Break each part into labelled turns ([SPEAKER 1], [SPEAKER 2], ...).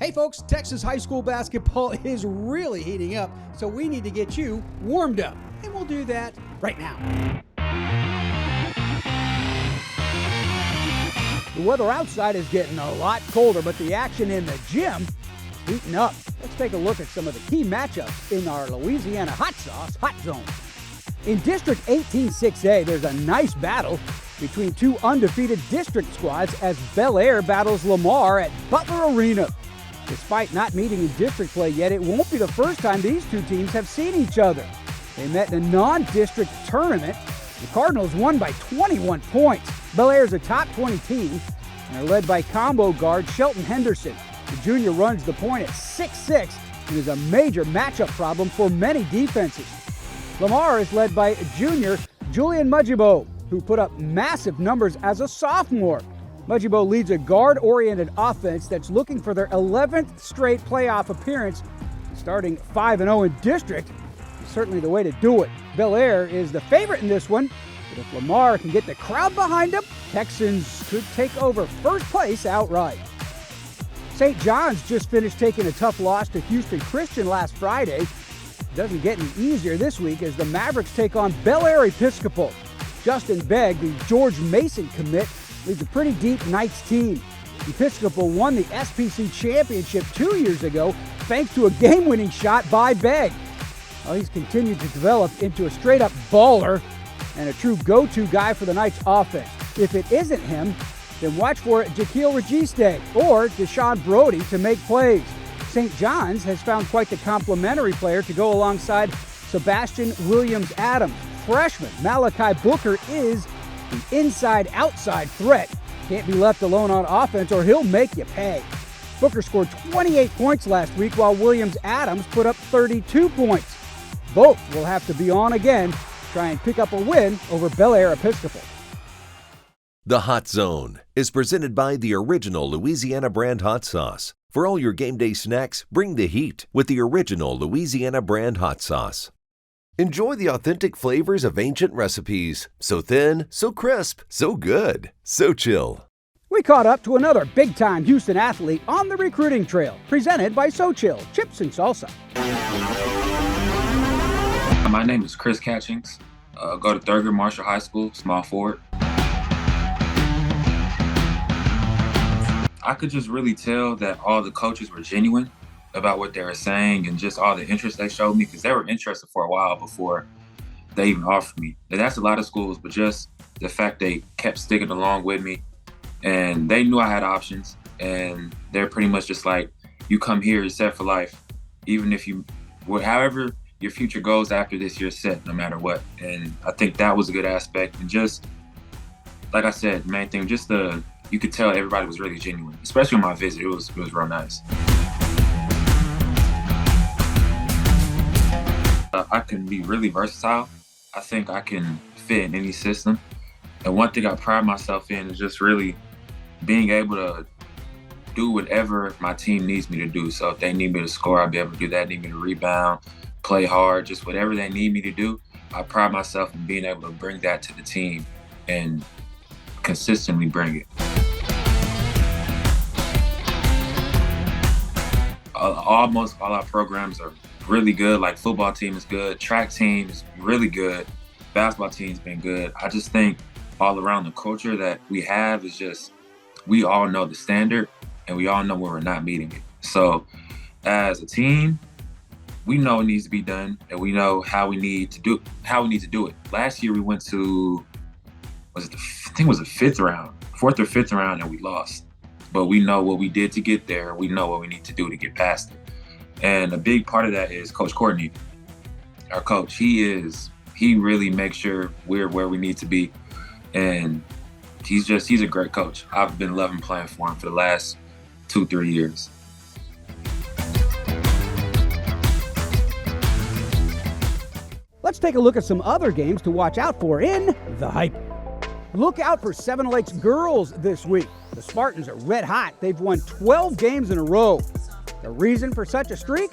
[SPEAKER 1] Hey folks, Texas high school basketball is really heating up, so we need to get you warmed up. And we'll do that right now. The weather outside is getting a lot colder, but the action in the gym is heating up. Let's take a look at some of the key matchups in our Louisiana Hot Sauce Hot Zone. In District 18-6A, there's a nice battle between two undefeated district squads as Bel Air battles Lamar at Butler Arena. Despite not meeting in district play yet, it won't be the first time these two teams have seen each other. They met in a non-district tournament. The Cardinals won by 21 points. Bel Air is a top 20 team, and are led by combo guard Shelton Henderson. The junior runs the point at 6'6", and is a major matchup problem for many defenses. Lamar is led by junior Julian Mudjibo, who put up massive numbers as a sophomore. Mudjibo leads a guard-oriented offense that's looking for their 11th straight playoff appearance. Starting 5-0 in district is certainly the way to do it. Bel Air is the favorite in this one, but if Lamar can get the crowd behind them, Texans could take over first place outright. St. John's just finished taking a tough loss to Houston Christian last Friday. It doesn't get any easier this week as the Mavericks take on Bel Air Episcopal. Justin Begg, the George Mason commit, leads a pretty deep Knights team. Episcopal won the SPC championship 2 years ago thanks to a game-winning shot by Begg. Well, he's continued to develop into a straight-up baller and a true go-to guy for the Knights offense. If it isn't him, then watch for Jaquil Registe or Deshaun Brody to make plays. St. John's has found quite the complementary player to go alongside Sebastian Williams-Adams. Freshman Malachi Booker is the inside-outside threat. Can't be left alone on offense or he'll make you pay. Booker scored 28 points last week while Williams-Adams put up 32 points. Both will have to be on again to try and pick up a win over Bel Air Episcopal.
[SPEAKER 2] The Hot Zone is presented by the original Louisiana brand hot sauce. For all your game day snacks, bring the heat with the original Louisiana brand hot sauce. Enjoy the authentic flavors of ancient recipes. So thin, so crisp, so good, so chill.
[SPEAKER 1] We caught up to another big-time Houston athlete on the recruiting trail, presented by Xochitl, Chips and Salsa.
[SPEAKER 3] My name is Chris Catchings. Go to Thurgood Marshall High School, small forward. I could just really tell that all the coaches were genuine about what they were saying and just all the interest they showed me, because they were interested for a while before they even offered me. And that's a lot of schools, but just the fact they kept sticking along with me and they knew I had options, and they're pretty much just like, you come here, you're set for life. Even if however your future goes after this, you're set no matter what. And I think that was a good aspect. And just, like I said, main thing, just you could tell everybody was really genuine, especially on my visit. It was real nice. I can be really versatile. I think I can fit in any system. And one thing I pride myself in is just really being able to do whatever my team needs me to do. So if they need me to score, I'll be able to do that. Need me to rebound, play hard, just whatever they need me to do. I pride myself in being able to bring that to the team and consistently bring it. Almost all our programs are really good. Like football team is good, track team is really good, basketball team's been good. I just think all around the culture that we have is just, we all know the standard and we all know when we're not meeting it. So as a team, we know it needs to be done and we know how we need to do it. Last year we went to, I think it was the fourth or fifth round, and we lost. But we know what we did to get there. We know what we need to do to get past it. And a big part of that is Coach Courtney, our coach. He really makes sure we're where we need to be. And he's a great coach. I've been loving playing for him for the last 2-3 years.
[SPEAKER 1] Let's take a look at some other games to watch out for in the Hype. Look out for Seven Lakes girls this week. The Spartans are red hot. They've won 12 games in a row. The reason for such a streak?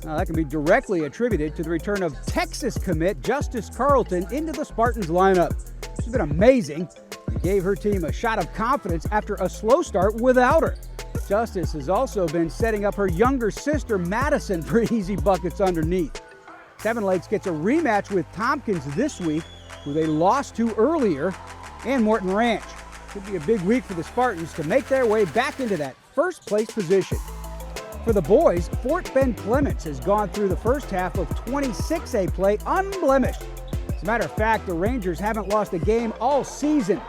[SPEAKER 1] That can be directly attributed to the return of Texas commit Justice Carlton into the Spartans lineup. She's been amazing and gave her team a shot of confidence after a slow start without her. Justice has also been setting up her younger sister, Madison, for easy buckets underneath. Seven Lakes gets a rematch with Tompkins this week, who they lost to earlier, and Morton Ranch. Could be a big week for the Spartans to make their way back into that first place position. For the boys, Fort Bend Clements has gone through the first half of 26A play unblemished. As a matter of fact, the Rangers haven't lost a game all season.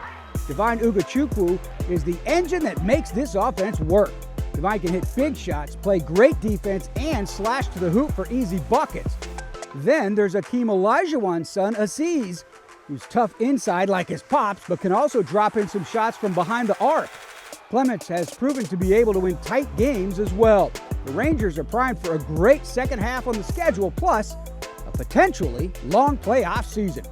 [SPEAKER 1] Divine Ugachukwu is the engine that makes this offense work. Divine can hit big shots, play great defense, and slash to the hoop for easy buckets. Then there's Akeem Olajuwon's son, Aziz, who's tough inside like his pops, but can also drop in some shots from behind the arc. Clements has proven to be able to win tight games as well. The Rangers are primed for a great second half on the schedule, plus a potentially long playoff season.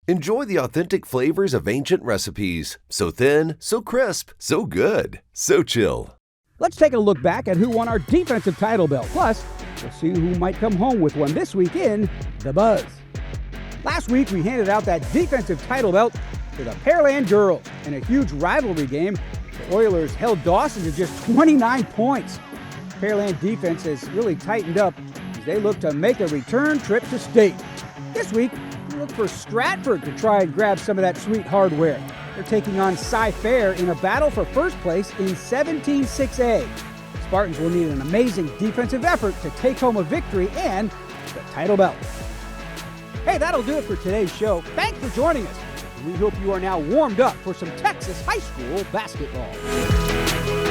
[SPEAKER 2] Enjoy the authentic flavors of ancient recipes. So thin, so crisp, so good, Xochitl.
[SPEAKER 1] Let's take a look back at who won our defensive title belt. Plus, we'll see who might come home with one this week in The Buzz. Last week, we handed out that defensive title belt to the Pearland girls. In a huge rivalry game, the Oilers held Dawson to just 29 points. Pearland defense has really tightened up as they look to make a return trip to state. This week, we look for Stratford to try and grab some of that sweet hardware. They're taking on Cy-Fair in a battle for first place in 17-6A. Spartans will need an amazing defensive effort to take home a victory and the title belt. Hey, that'll do it for today's show. Thanks for joining us. We hope you are now warmed up for some Texas high school basketball.